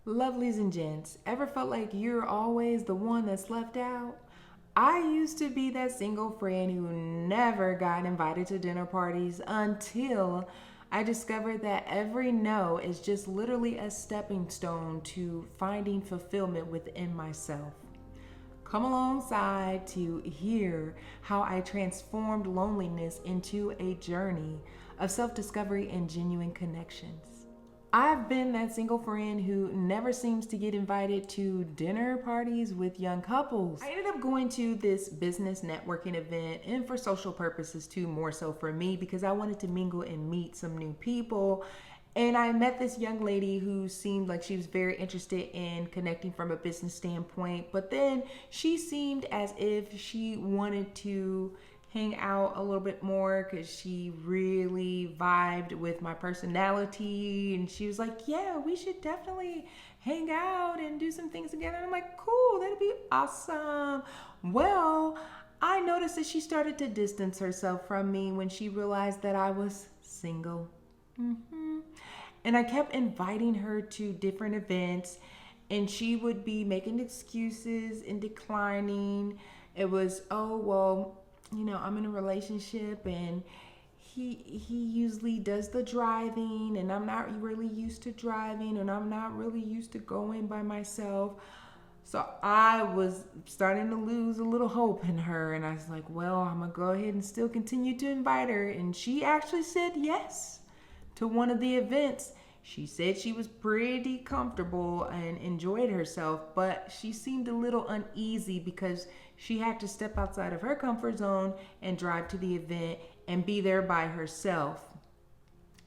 Lovelies and gents, ever felt like you're always the one that's left out? I used to be that single friend who never got invited to dinner parties until I discovered that every no is just literally a stepping stone to finding fulfillment within myself. Come alongside to hear how I transformed loneliness into a journey of self discovery and genuine connections. I've been that single friend who never seems to get invited to dinner parties with young couples. I ended up going to this business networking event and for social purposes too, more so for me because I wanted to mingle and meet some new people. And I met this young lady who seemed like she was very interested in connecting from a business standpoint, but then she seemed as if she wanted to hang out a little bit more because she really vibed with my personality. And she was like, yeah, we should definitely hang out and do some things together. I'm like, cool, that'd be awesome. Well, I noticed that she started to distance herself from me when she realized that I was single. And I kept inviting her to different events, and she would be making excuses and declining. It was, oh, well, I'm in a relationship and he usually does the driving and I'm not really used to driving and I'm not really used to going by myself. So I was starting to lose a little hope in her, and I was like, well, I'm gonna go ahead and still continue to invite her. And she actually said yes to one of the events. She said she was pretty comfortable and enjoyed herself, but she seemed a little uneasy because she had to step outside of her comfort zone and drive to the event and be there by herself.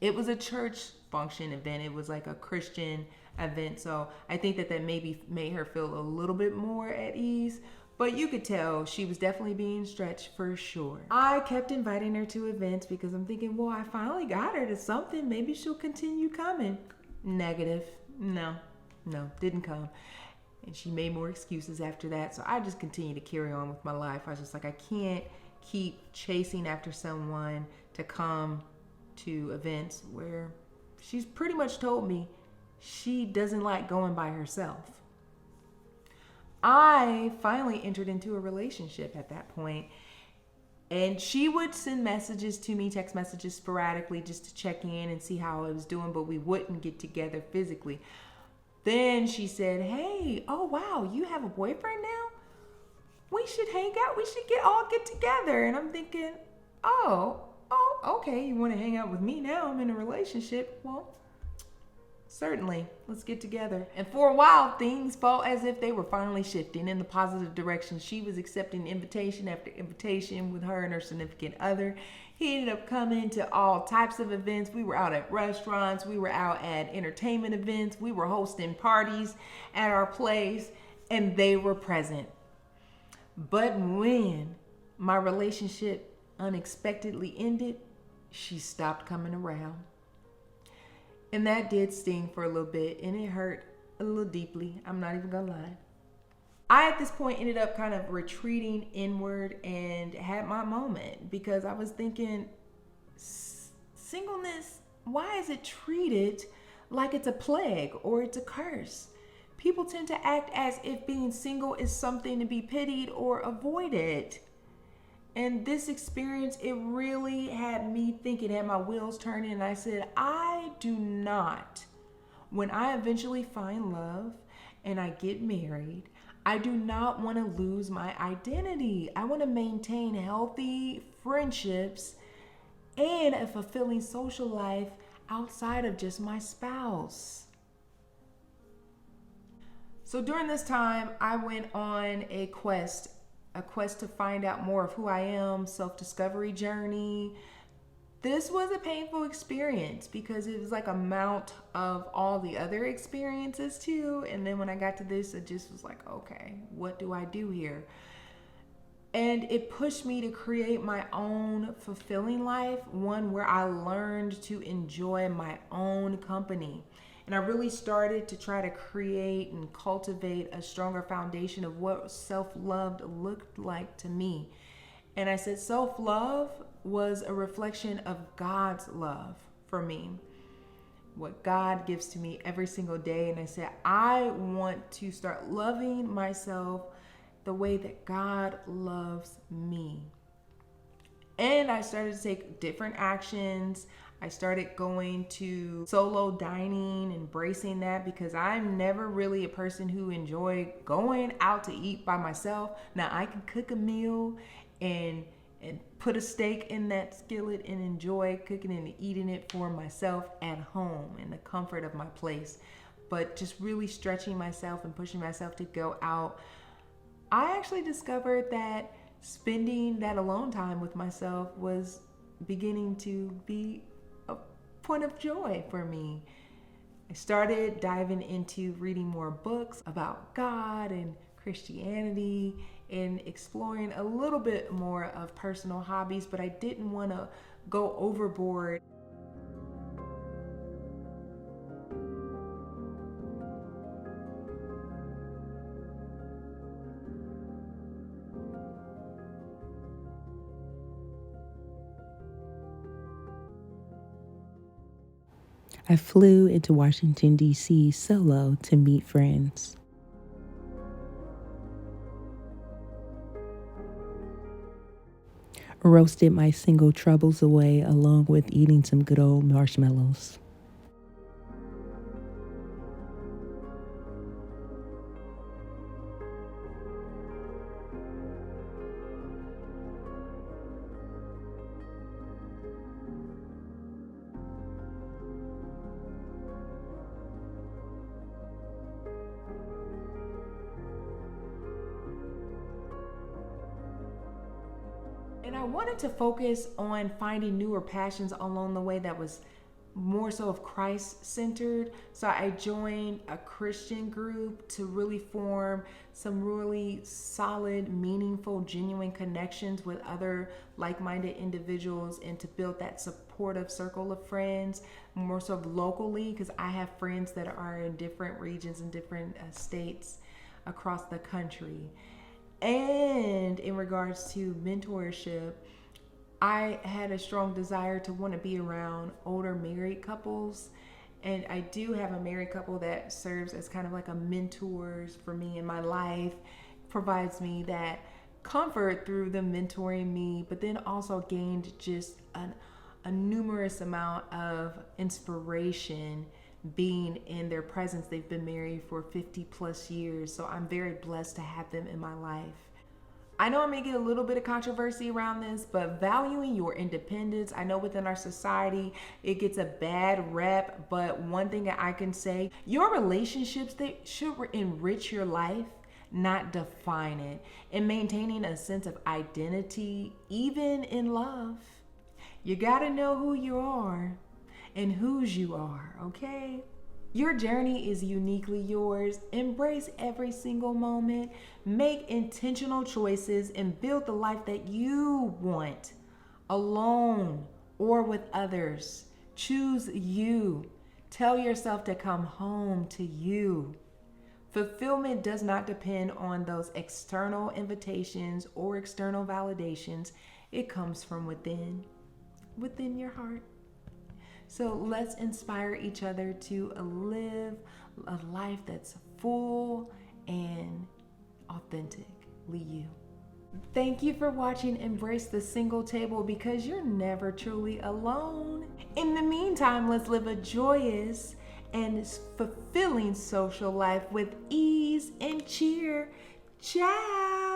It was a church function event. It was like a Christian event. So I think that maybe made her feel a little bit more at ease. But you could tell she was definitely being stretched for sure. I kept inviting her to events because I'm thinking, well, I finally got her to something. Maybe she'll continue coming. Negative. No, didn't come. And she made more excuses after that. So I just continued to carry on with my life. I was just like, I can't keep chasing after someone to come to events where she's pretty much told me she doesn't like going by herself. I finally entered into a relationship at that point, and she would send messages to me, text messages sporadically just to check in and see how I was doing, but we wouldn't get together physically. Then she said, hey, oh wow, you have a boyfriend now? We should hang out. We should all get together. And I'm thinking, oh, okay, you want to hang out with me now? I'm in a relationship. Well, certainly, let's get together. And for a while, things felt as if they were finally shifting in the positive direction. She was accepting invitation after invitation with her and her significant other. He ended up coming to all types of events. We were out at restaurants. We were out at entertainment events. We were hosting parties at our place, and they were present. But when my relationship unexpectedly ended, she stopped coming around. And that did sting for a little bit, and it hurt a little deeply. I'm not even gonna lie. I, at this point, ended up kind of retreating inward and had my moment because I was thinking, singleness, why is it treated like it's a plague or it's a curse? People tend to act as if being single is something to be pitied or avoided. And this experience, it really had me thinking, had my wheels turning, and I said, I do not, when I eventually find love and I get married, I do not want to lose my identity. I want to maintain healthy friendships and a fulfilling social life outside of just my spouse. So during this time, I went on a quest to find out more of who I am, self-discovery journey. This was a painful experience because it was like a mount of all the other experiences too. And then when I got to this, it just was like, okay, what do I do here? And it pushed me to create my own fulfilling life, one where I learned to enjoy my own company. And I really started to try to create and cultivate a stronger foundation of what self-love looked like to me. And I said self-love was a reflection of God's love for me. what God gives to me every single day. And I said, I want to start loving myself the way that God loves me. And I started to take different actions. I started going to solo dining, embracing that, because I'm never really a person who enjoyed going out to eat by myself. Now I can cook a meal and put a steak in that skillet and enjoy cooking and eating it for myself at home in the comfort of my place. But just really stretching myself and pushing myself to go out, I actually discovered that spending that alone time with myself was beginning to be a point of joy for me. I started diving into reading more books about God and Christianity and exploring a little bit more of personal hobbies, but I didn't want to go overboard. I flew into Washington, D.C. solo to meet friends. Roasted my single troubles away along with eating some good old marshmallows. And I wanted to focus on finding newer passions along the way that was more so of Christ centered. So I joined a Christian group to really form some really solid, meaningful, genuine connections with other like-minded individuals and to build that supportive circle of friends more so locally, because I have friends that are in different regions and different states across the country. And in regards to mentorship, I had a strong desire to want to be around older married couples. And I do have a married couple that serves as kind of like a mentors for me in my life, provides me that comfort through them mentoring me, but then also gained just a numerous amount of inspiration being in their presence. They've been married for 50 plus years, so I'm very blessed to have them in my life. I know I may get a little bit of controversy around this, but valuing your independence, I know within our society it gets a bad rep, but one thing that I can say, your relationships, they should enrich your life, not define it, and maintaining a sense of identity even in love. You gotta know who you are and whose you are, okay? Your journey is uniquely yours. Embrace every single moment. Make intentional choices and build the life that you want, alone or with others. Choose you. Tell yourself to come home to you. Fulfillment does not depend on those external invitations or external validations. It comes from within your heart. So let's inspire each other to live a life that's full and authentically you. Thank you for watching Embrace the Single Table, because you're never truly alone. In the meantime, let's live a joyous and fulfilling social life with ease and cheer. Ciao!